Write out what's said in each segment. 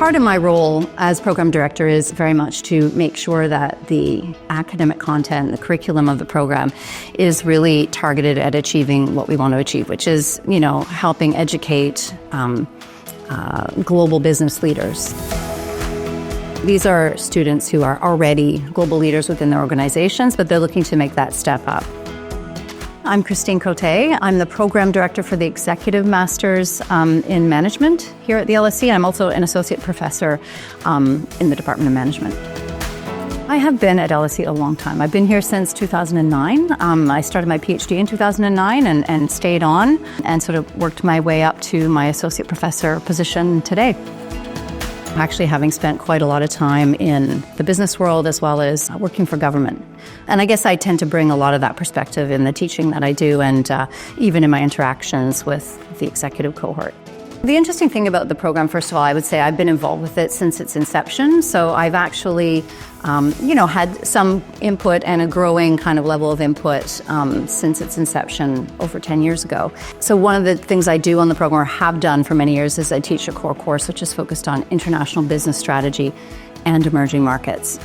Part of my role as program director is very much to make sure that the academic content, the curriculum of the program is really targeted at achieving what we want to achieve, which is, helping educate global business leaders. These are students who are already global leaders within their organizations, but they're looking to make that step up. I'm Côté. I'm the program director for the Executive Masters in Management here at the LSE. I'm also an associate professor in the Department of Management. I have been at LSE a long time. I've been here since 2009. I started my PhD in 2009 and stayed on and sort of worked my way up to my associate professor position today. Actually having spent quite a lot of time in the business world as well as working for government. And I guess I tend to bring a lot of that perspective in the teaching that I do and even in my interactions with the executive cohort. The interesting thing about the program, first of all, I would say I've been involved with it since its inception. So I've actually, had some input and a growing kind of level of input since its inception over 10 years ago. So one of the things I do on the program, or have done for many years, is I teach a core course which is focused on international business strategy and emerging markets.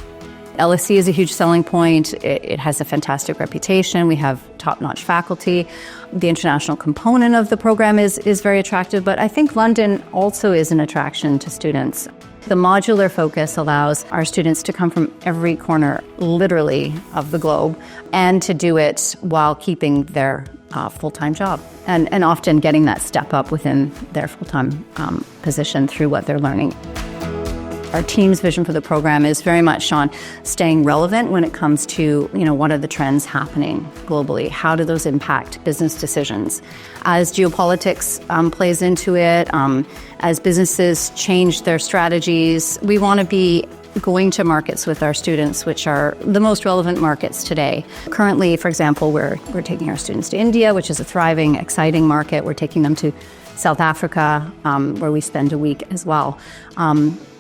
LSE is a huge selling point. It has a fantastic reputation. We have top-notch faculty. The international component of the program is very attractive, but I think London also is an attraction to students. The modular focus allows our students to come from every corner, literally, of the globe, and to do it while keeping their full-time job, and often getting that step up within their full-time position through what they're learning. Our team's vision for the program is very much on staying relevant when it comes to, what are the trends happening globally? How do those impact business decisions? As geopolitics plays into it, as businesses change their strategies, we want to be going to markets with our students, which are the most relevant markets today. Currently, for example, we're taking our students to India, which is a thriving, exciting market. We're taking them to South Africa, where we spend a week as well.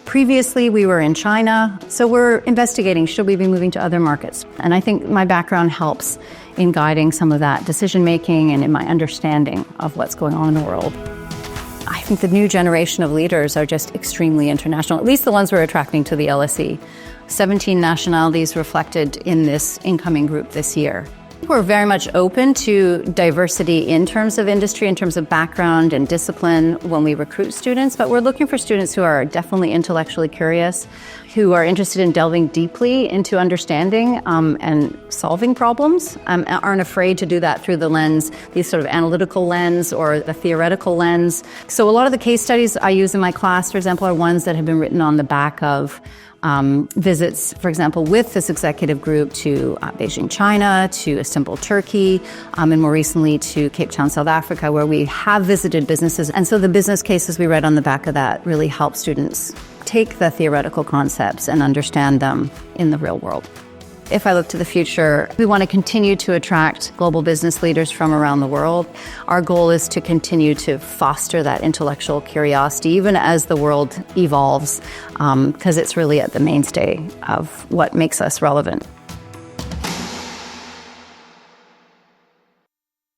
Previously, we were in China, so we're investigating, should we be moving to other markets? And I think my background helps in guiding some of that decision-making and in my understanding of what's going on in the world. I think the new generation of leaders are just extremely international, at least the ones we're attracting to the LSE. 17 nationalities reflected in this incoming group this year. We're very much open to diversity in terms of industry, in terms of background and discipline when we recruit students, but we're looking for students who are definitely intellectually curious, who are interested in delving deeply into understanding and solving problems, aren't afraid to do that through the lens, the sort of analytical lens or the theoretical lens. So a lot of the case studies I use in my class, for example, are ones that have been written on the back of visits, for example, with this executive group to Beijing, China, to Istanbul, Turkey, and more recently to Cape Town, South Africa, where we have visited businesses. And so the business cases we read on the back of that really help students take the theoretical concepts and understand them in the real world. If I look to the future, we want to continue to attract global business leaders from around the world. Our goal is to continue to foster that intellectual curiosity, even as the world evolves, because it's really at the mainstay of what makes us relevant.